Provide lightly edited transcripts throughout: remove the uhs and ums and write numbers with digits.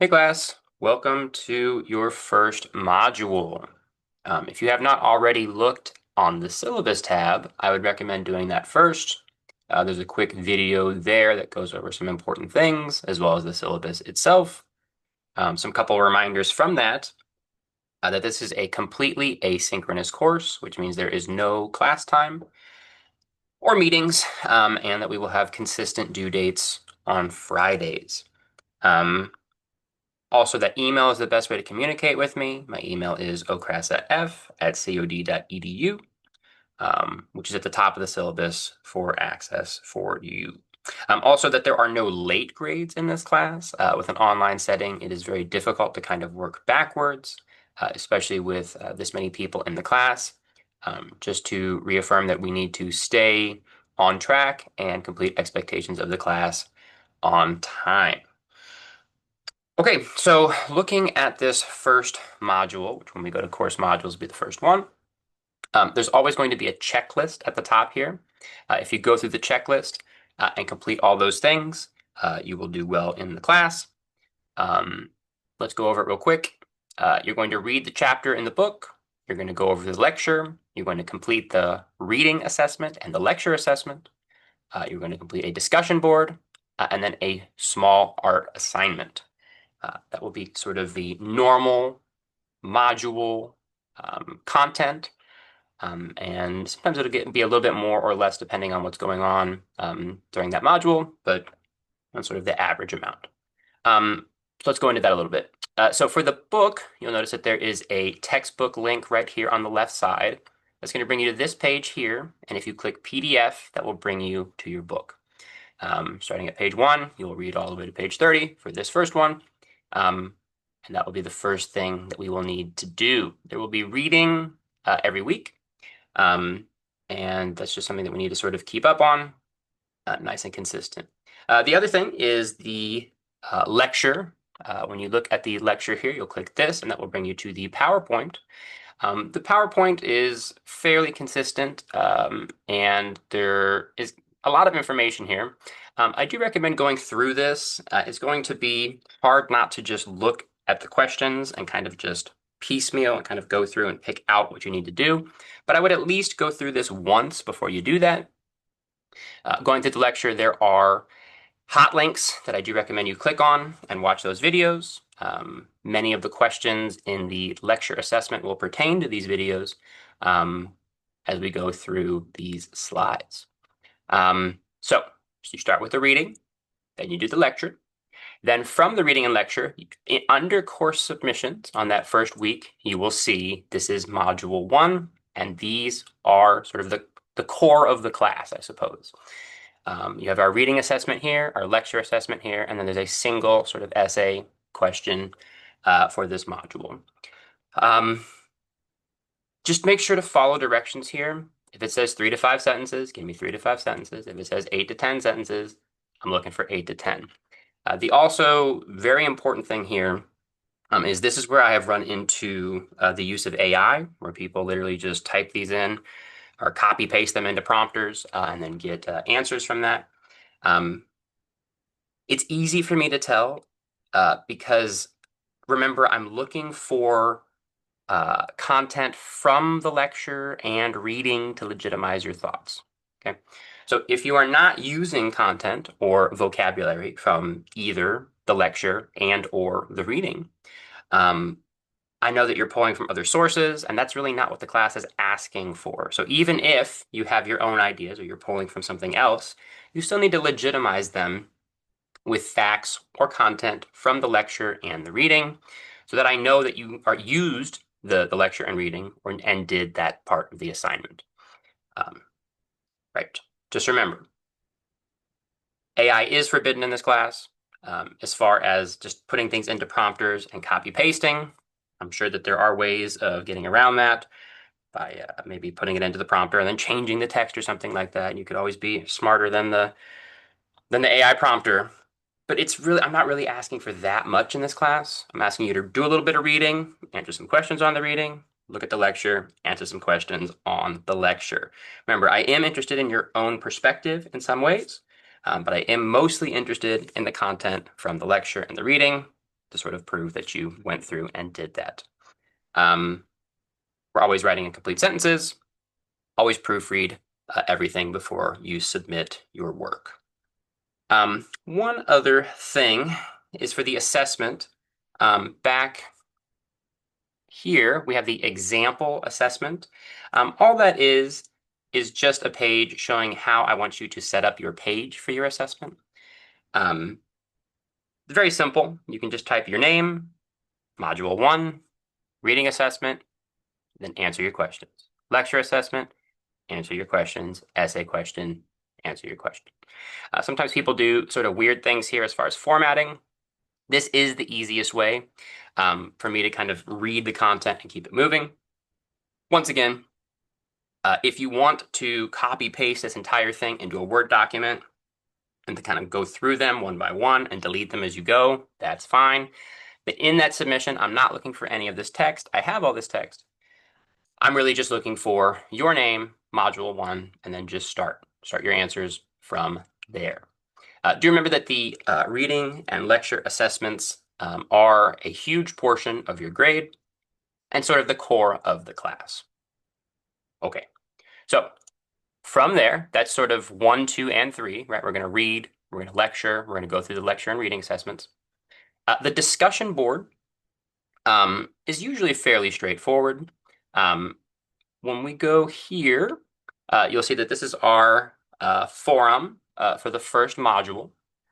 Hey class, welcome to your first module. If you have not already looked on the syllabus tab, I would recommend doing that first. There's a quick video there that goes over some important things, as well as the syllabus itself. Some couple reminders from that, that this is a completely asynchronous course, which means there is no class time or meetings, and that we will have consistent due dates on Fridays. Um, Also, that email is the best way to communicate with me. My email is okrasaf@cod.edu, which is at the top of the syllabus for access for you. Also, that there are no late grades in this class. With an online setting, it is very difficult to kind of work backwards, especially with this many people in the class. Just to reaffirm that we need to stay on track and complete expectations of the class on time. Okay, so looking at this first module, which when we go to course modules will be the first one, there's always going to be a checklist at the top here. If you go through the checklist and complete all those things, you will do well in the class. Let's go over it real quick. You're going to read the chapter in the book. You're going to go over the lecture. You're going to complete the reading assessment and the lecture assessment. You're going to complete a discussion board and then a small art assignment. That will be sort of the normal module content. And sometimes it'll be a little bit more or less depending on what's going on during that module, but that's sort of the average amount. So let's go into that a little bit. So for the book, you'll notice that there is a textbook link right here on the left side. That's going to bring you to this page here. And if you click PDF, that will bring you to your book. Starting at page 1, you'll read all the way to page 30 for this first one. And that will be the first thing that we will need to do. There will be reading every week. And that's just something that we need to sort of keep up on, nice and consistent. The other thing is the lecture. When you look at the lecture here, you'll click this, and that will bring you to the PowerPoint. The PowerPoint is fairly consistent, and there is a lot of information here. I do recommend going through this. It's going to be hard not to just look at the questions and kind of just piecemeal and kind of go through and pick out what you need to do. But I would at least go through this once before you do that. Going through the lecture, there are hot links that I do recommend you click on and watch those videos. Many of the questions in the lecture assessment will pertain to these videos as we go through these slides. So you start with the reading, then you do the lecture. Then from the reading and lecture, under course submissions on that first week, you will see this is module 1, and these are sort of the core of the class, I suppose. You have our reading assessment here, our lecture assessment here, and then there's a single sort of essay question for this module. Just make sure to follow directions here. If it says 3 to 5 sentences, give me 3 to 5 sentences. If it says 8 to 10 sentences, I'm looking for 8 to 10. The also very important thing here is this is where I have run into the use of AI, where people literally just type these in or copy paste them into prompters and then get answers from that. It's easy for me to tell because remember, I'm looking for content from the lecture and reading to legitimize your thoughts. Okay, so if you are not using content or vocabulary from either the lecture and or the reading, I know that you're pulling from other sources, and that's really not what the class is asking for. So even if you have your own ideas or you're pulling from something else, you still need to legitimize them with facts or content from the lecture and the reading so that I know that you are used the lecture and reading and did that part of the assignment. Right. Just remember, AI is forbidden in this class. As far as just putting things into prompters and copy pasting, I'm sure that there are ways of getting around that by maybe putting it into the prompter and then changing the text or something like that. You could always be smarter than the AI prompter. But I'm not really asking for that much in this class. I'm asking you to do a little bit of reading, answer some questions on the reading, look at the lecture, answer some questions on the lecture. Remember, I am interested in your own perspective in some ways, but I am mostly interested in the content from the lecture and the reading. to sort of prove that you went through and did that. We're always writing in complete sentences, always proofread everything before you submit your work. One other thing is for the assessment. Back here, we have the example assessment. All that is just a page showing how I want you to set up your page for your assessment. Very simple. You can just type your name, Module 1, reading assessment, then answer your questions. Lecture assessment, answer your questions. Essay question, answer your question. Sometimes people do sort of weird things here as far as formatting. This is the easiest way for me to kind of read the content and keep it moving. Once again, if you want to copy paste this entire thing into a Word document and to kind of go through them one by one and delete them as you go, that's fine. But in that submission, I'm not looking for any of this text. I have all this text. I'm really just looking for your name, Module 1, and then just start your answers from there. Do remember that the reading and lecture assessments are a huge portion of your grade and sort of the core of the class. Okay, so from there, that's sort of 1, 2, and 3, right? We're going to read, we're going to lecture, we're going to go through the lecture and reading assessments. The discussion board is usually fairly straightforward. When we go here, you'll see that this is our forum for the first module.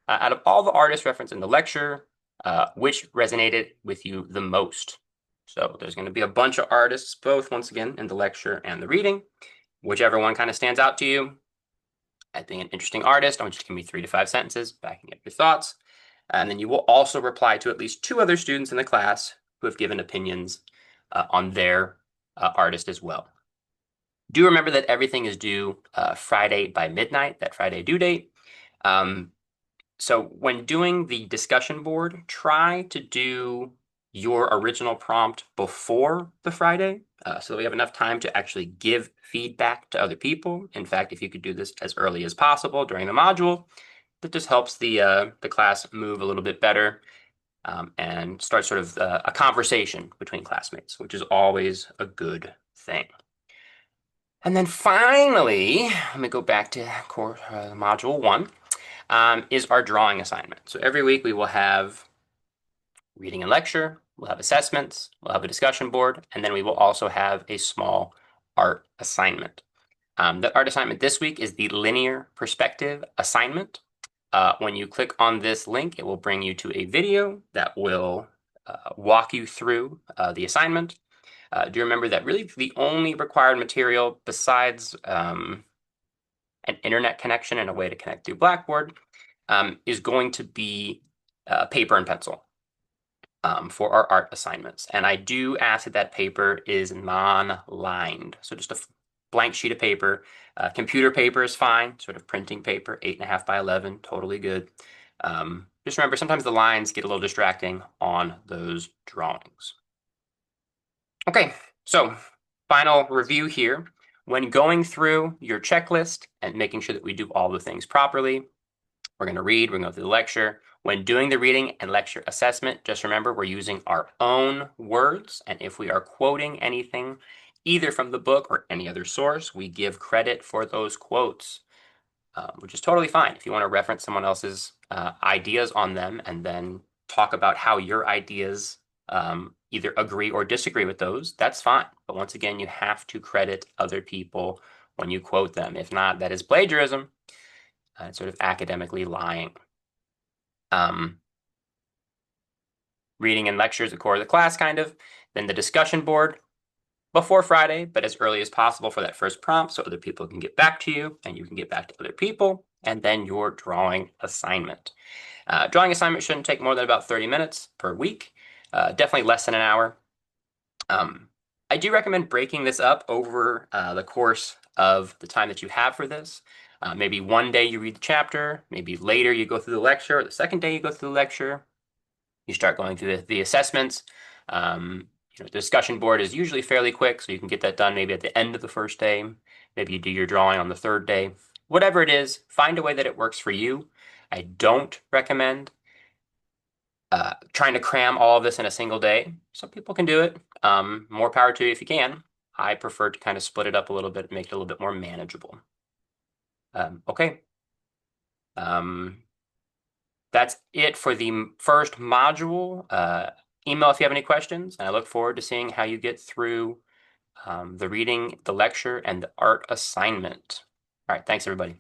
Out of all the artists referenced in the lecture, which resonated with you the most? So there's going to be a bunch of artists, both, once again, in the lecture and the reading. Whichever one kind of stands out to you, I think an interesting artist, I want you to give me 3 to 5 sentences backing up your thoughts. And then you will also reply to at least 2 other students in the class who have given opinions on their artist as well. Do remember that everything is due Friday by midnight, that Friday due date. So when doing the discussion board, try to do your original prompt before the Friday so that we have enough time to actually give feedback to other people. In fact, if you could do this as early as possible during the module, that just helps the class move a little bit better and start sort of a conversation between classmates, which is always a good thing. And then finally, let me go back to module 1, is our drawing assignment. So every week we will have reading and lecture, we'll have assessments, we'll have a discussion board, and then we will also have a small art assignment. The art assignment this week is the linear perspective assignment. When you click on this link, it will bring you to a video that will walk you through the assignment. Do remember that really the only required material besides an internet connection and a way to connect through Blackboard is going to be paper and pencil for our art assignments. And I do ask that that paper is non-lined. So just a blank sheet of paper. Computer paper is fine, sort of printing paper, 8.5 by 11, totally good. Just remember, sometimes the lines get a little distracting on those drawings. Okay, so final review here. When going through your checklist and making sure that we do all the things properly, we're going to read, we're going to go through the lecture. When doing the reading and lecture assessment, just remember we're using our own words. And if we are quoting anything, either from the book or any other source, we give credit for those quotes, which is totally fine. If you want to reference someone else's ideas on them and then talk about how your ideas either agree or disagree with those, that's fine. But once again, you have to credit other people when you quote them. If not, that is plagiarism. It's sort of academically lying. Reading and lectures, the core of the class, kind of. Then the discussion board before Friday, but as early as possible for that first prompt so other people can get back to you and you can get back to other people. And then your drawing assignment. Drawing assignment shouldn't take more than about 30 minutes per week. Definitely less than an hour. I do recommend breaking this up over the course of the time that you have for this. Maybe one day you read the chapter, maybe later you go through the lecture, or the second day you go through the lecture. You start going through the assessments. The discussion board is usually fairly quick, so you can get that done maybe at the end of the first day. Maybe you do your drawing on the third day. Whatever it is, find a way that it works for you. I don't recommend Trying to cram all of this in a single day. Some people can do it. More power to you if you can. I prefer to kind of split it up a little bit, make it a little bit more manageable. Okay. Um, that's it for the first module. Email if you have any questions, and I look forward to seeing how you get through the reading, the lecture, and the art assignment. All right, thanks everybody.